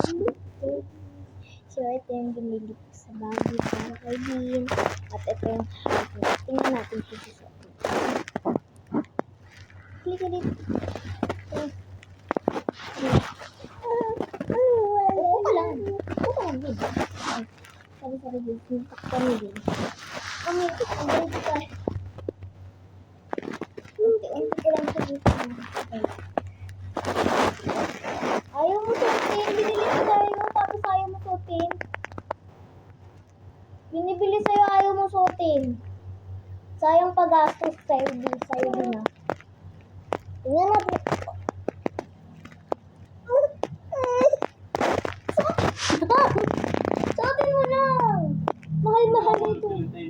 So, ito yung binili ko sa bagay para kay Dean. At ito yung tingnan natin kung susuot. Click it. Upo ka lang. Din. Sabi din. Kami din. Kami dito. Unti-unti ka lang sa dito. Ayaw mo suotin. Binili ko sa'yo. Tapos ayaw mo suotin. Binibili sa'yo. Ayaw mo suotin. Sayang pag-gastos sa'yo din. Tingnan natin. Suotin mo lang. Mahal-mahal ito. Sige.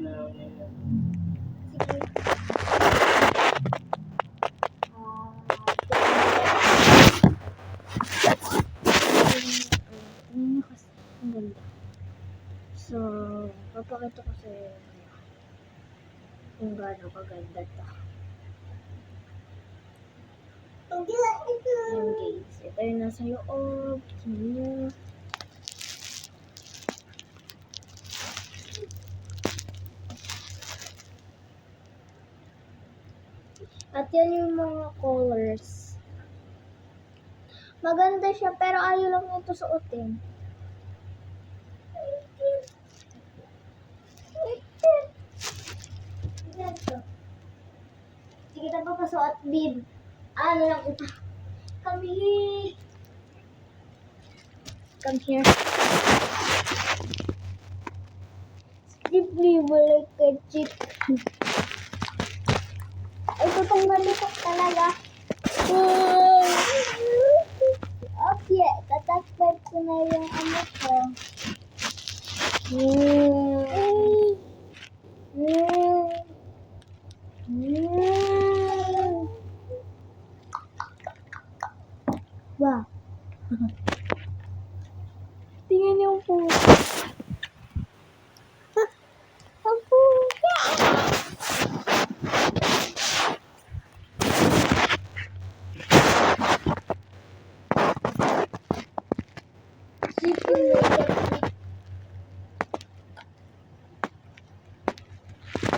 Ang ganda. So, papakita ko sa kung gaano kaganda ito. Ayan guys, ito yung nasa loob. Tingnan nyo. At yan yung mga colors. Maganda siya pero ayaw lang ito suotin. Sige na papasuot, bib. Ano lang ito? Come here. Come here. Simply like a chicken. Ay, tutong malitok talaga. Okay, tatakpan ko na yung ano ko. Wow. Tingnan yung puso. Ang puso.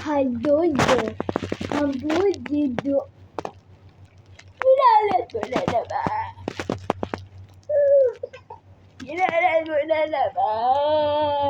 Hadodo. Habudido. Pinalat mo na naman. Pinalat mo na naman.